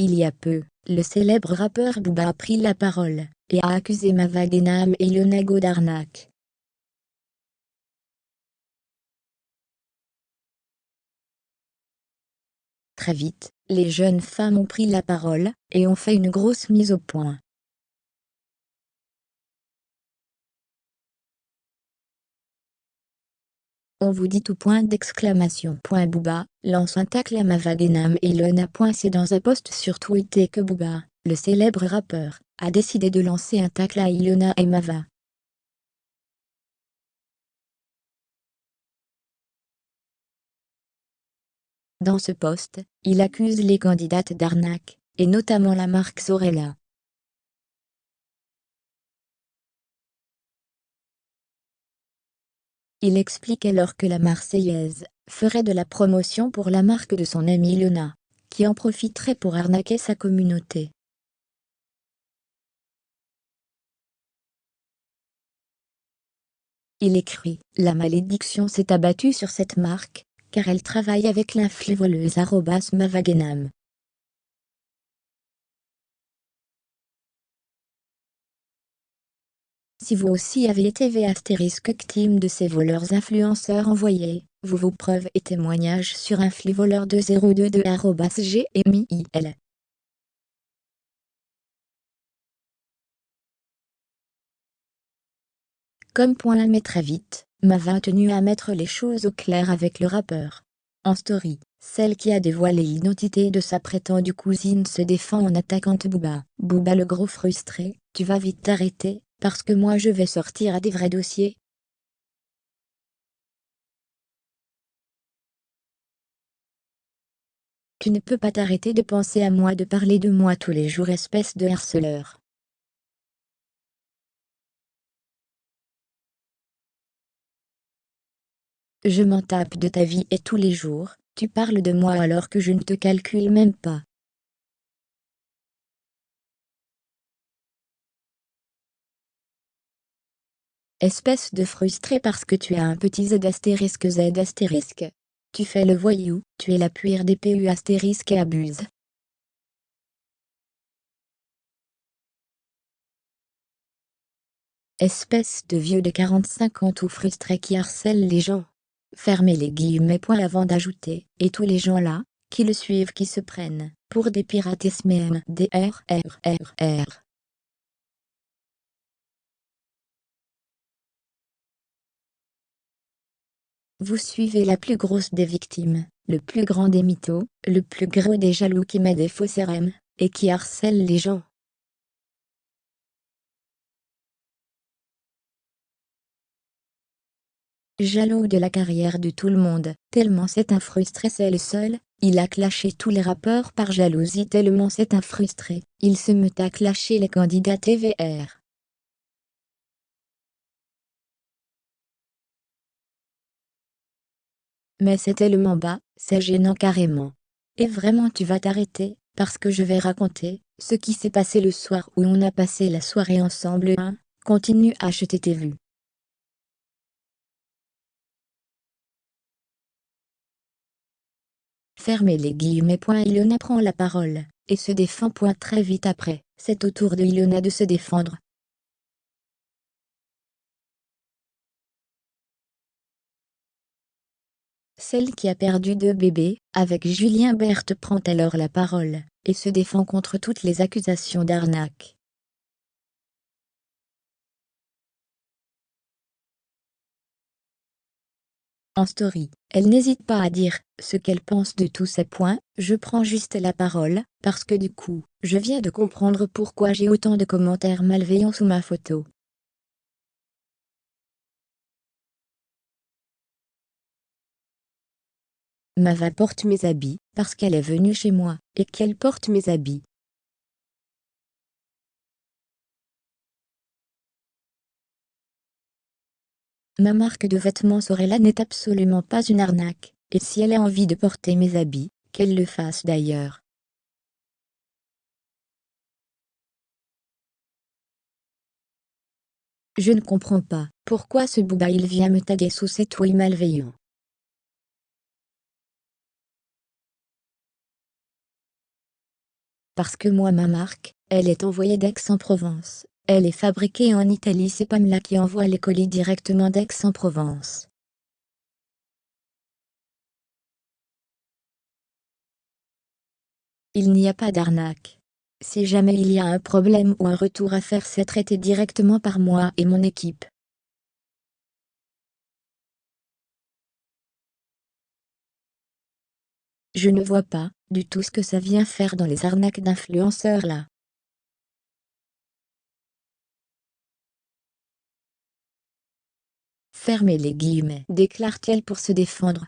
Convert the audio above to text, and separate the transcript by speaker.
Speaker 1: Il y a peu, le célèbre rappeur Booba a pris la parole et a accusé Mava Denham et Ilona Go d'arnaque. Très vite, les jeunes femmes ont pris la parole et ont fait une grosse mise au point. On vous dit tout point d'exclamation. Booba lance un tacle à Mava Denham et Ilona. C'est dans un post sur Twitter que Booba, le célèbre rappeur, a décidé de lancer un tacle à Ilona et Mava. Dans ce post, il accuse les candidates d'arnaque, et notamment la marque Sorella. Il explique alors que la Marseillaise ferait de la promotion pour la marque de son amie Ilona, qui en profiterait pour arnaquer sa communauté. Il écrit: la malédiction s'est abattue sur cette marque, car elle travaille avec l'influenceuse Mava Denham. Si vous aussi avez été victime de ces voleurs influenceurs, envoyez vos preuves et témoignages sur influvoleur2022@gmail. Mais très vite, Mava a tenu à mettre les choses au clair avec le rappeur. En story, celle qui a dévoilé l'identité de sa prétendue cousine se défend en attaquant Booba. Booba le gros frustré: tu vas vite t'arrêter, parce que moi je vais sortir à des vrais dossiers. Tu ne peux pas t'arrêter de penser à moi, de parler de moi tous les jours, espèce de harceleur. Je m'en tape de ta vie et tous les jours, tu parles de moi alors que je ne te calcule même pas. Espèce de frustré parce que tu as un petit Z astérisque Z astérisque. Tu fais le voyou, tu es la puire des PU astérisque et abuse. Espèce de vieux de 45 ans tout frustré qui harcèle les gens. Fermez les guillemets avant d'ajouter: et tous les gens là, qui le suivent, qui se prennent pour des pirates SMDRRRR. Vous suivez la plus grosse des victimes, le plus grand des mythos, le plus gros des jaloux qui met des fausses RM, et qui harcèle les gens. Jaloux de la carrière de tout le monde, tellement c'est un frustré, c'est le seul, il a clashé tous les rappeurs par jalousie, tellement c'est un frustré, il se met à clasher les candidats TVR. Mais c'est tellement bas, c'est gênant carrément. Et vraiment tu vas t'arrêter, parce que je vais raconter ce qui s'est passé le soir où on a passé la soirée ensemble. Continue à acheter tes vues. Fermez les guillemets. Ilona prend la parole, et se défend. Très vite après, c'est au tour de Ilona de se défendre. Celle qui a perdu 2 bébés, avec Julien Berthe, prend alors la parole, et se défend contre toutes les accusations d'arnaque. En story, elle n'hésite pas à dire ce qu'elle pense de tous ces points: je prends juste la parole, parce que du coup, je viens de comprendre pourquoi j'ai autant de commentaires malveillants sous ma photo. Mava porte mes habits, parce qu'elle est venue chez moi, et qu'elle porte mes habits. Ma marque de vêtements Sorella n'est absolument pas une arnaque, et si elle a envie de porter mes habits, qu'elle le fasse d'ailleurs. Je ne comprends pas pourquoi ce Booba il vient me taguer sous ces tweets malveillants. Parce que moi ma marque, elle est envoyée d'Aix-en-Provence. Elle est fabriquée en Italie, c'est Pamela qui envoie les colis directement d'Aix-en-Provence. Il n'y a pas d'arnaque. Si jamais il y a un problème ou un retour à faire, c'est traité directement par moi et mon équipe. Je ne vois pas du tout ce que ça vient faire dans les arnaques d'influenceurs là. Fermez les guillemets, déclare-t-elle pour se défendre.